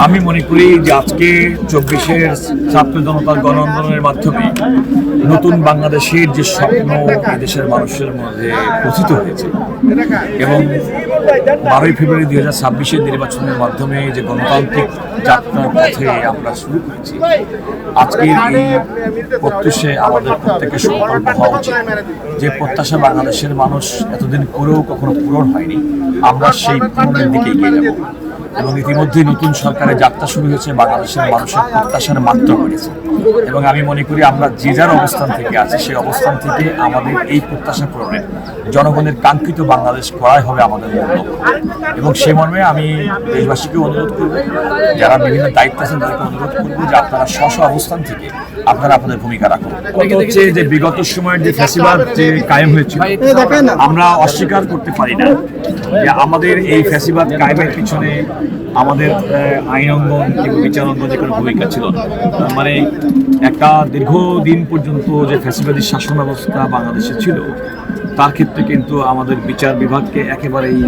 আমি মনে করি যে আজকে 24-এর ছাত্র জনতার গণ আন্দোলনের মাধ্যমে নতুন বাংলাদেশের যে স্বপ্ন দেশের মানুষের মধ্যে প্রথিত হয়েছে এবং 12 ফেব্রুয়ারি 2026-এর নির্বাচনের মাধ্যমে যে গণতান্ত্রিক যাত্রার পথে আমরা শুরু করেছি, আজকের এই প্রত্যুষে আমাদের প্রত্যেকের সংকল্প হওয়া উচিত যে প্রত্যাশা বাংলাদেশের মানুষ এতদিন করেও কখনো পূরণ হয়নি, আমরা সেই পূরণের দিকে এগিয়ে যাব। এবং ইতিমধ্যে নতুন সরকারের যাত্রা শুরু হয়েছে, বাংলাদেশের মানুষের প্রত্যাশার মাত্রা বেড়েছে এবং আমি মনে করি আমরা যে যার অবস্থান থেকে আছি সেই অবস্থান থেকে আমাদের এই প্রত্যাশা পূরণে জনগণের কাঙ্ক্ষিত বাংলাদেশ করাই হবে আমাদের মূল লক্ষ্য। এবং সে মর্মে আমি দেশবাসীকে অনুরোধ করব, যারা বিভিন্ন দায়িত্ব আছেন তাদেরকে অনুরোধ করব যে আপনারা স্ব অবস্থান থেকে আপনারা আপনাদের ভূমিকা রাখুন। হচ্ছে যে বিগত সময়ের যে ফ্যাসিবাদ যে কায়েম হয়েছিল, আমরা অস্বীকার করতে পারি না যে আমাদের এই ফ্যাসিবাদ কায়েমের পিছনে আমাদের আইন অঙ্গন কিংবা বিচার অঙ্গনের কোনো ভূমিকা ছিল না। মানে একটা দীর্ঘদিন পর্যন্ত যে ফ্যাসিবাদী শাসন ব্যবস্থা বাংলাদেশে ছিল, তার ক্ষেত্রে কিন্তু আমাদের বিচার বিভাগকে একেবারেই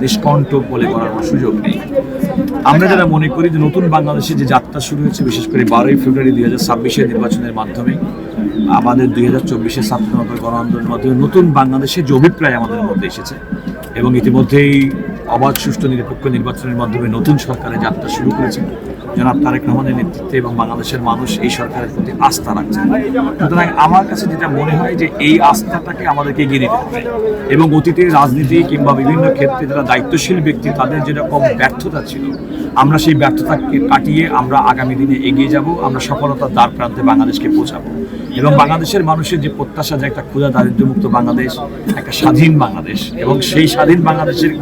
নিষ্কণ্টক বলে করার সুযোগ নেই। আমরা যারা মনে করি যে নতুন বাংলাদেশে যে যাত্রা শুরু হয়েছে, বিশেষ করে 12 ফেব্রুয়ারি 2026-এর নির্বাচনের মাধ্যমে আমাদের 2024-এর ছাত্র জনতার গণ আন্দোলনের মাধ্যমে নতুন বাংলাদেশের যে অভিপ্রায় আমাদের মধ্যে এসেছে এবং ইতিমধ্যেই অবাধ সুষ্ঠু নিরপেক্ষ নির্বাচনের মাধ্যমে নতুন সরকারের যাত্রা শুরু করেছে জনাব তারেক রহমানের নেতৃত্বে এবং বাংলাদেশের মানুষ এই সরকারের প্রতি আস্থা রাখছে। সুতরাং আমার কাছে যেটা মনে হয় যে এই আস্থাটাকে আমাদেরকে এগিয়ে নিতে হবে এবং অতীতের রাজনীতি কিংবা বিভিন্ন ক্ষেত্রে যারা দায়িত্বশীল ব্যক্তি তাদের যেরকম ব্যর্থতা ছিল, আমরা সেই ব্যর্থতাকে কাটিয়ে আমরা আগামী দিনে এগিয়ে যাব, আমরা সফলতার দ্বার প্রান্তে বাংলাদেশকে পৌঁছাবো এবং বাংলাদেশের মানুষের যে প্রত্যাশা যে একটা ক্ষুধা দারিদ্র্যমুক্ত বাংলাদেশ, একটা স্বাধীন বাংলাদেশ, এবং সেই স্বাধীন বাংলাদেশের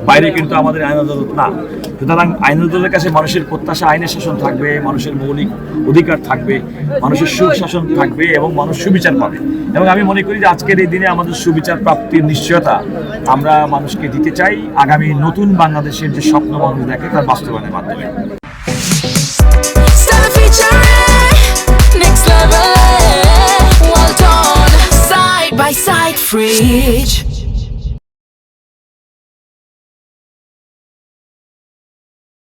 বাইরে কিন্তু আমাদের আইন আদালত না। সুতরাং আইন আদালতের কাছে মানুষের প্রত্যাশা আইনের শাসন থাকবে, মানুষের মৌলিক অধিকার থাকবে, মানুষের সুশাসন থাকবে এবং মানুষ সুবিচার পাবে। এবং আমি মনে করি যে আজকের এই দিনে আমাদের সুবিচার প্রাপ্তির নিশ্চয়তা আমরা মানুষকে দিতে চাই আগামী নতুন বাংলাদেশের যে স্বপ্ন মানুষ দেখে তার বাস্তবায়নের মাধ্যমে। Side by side fridge.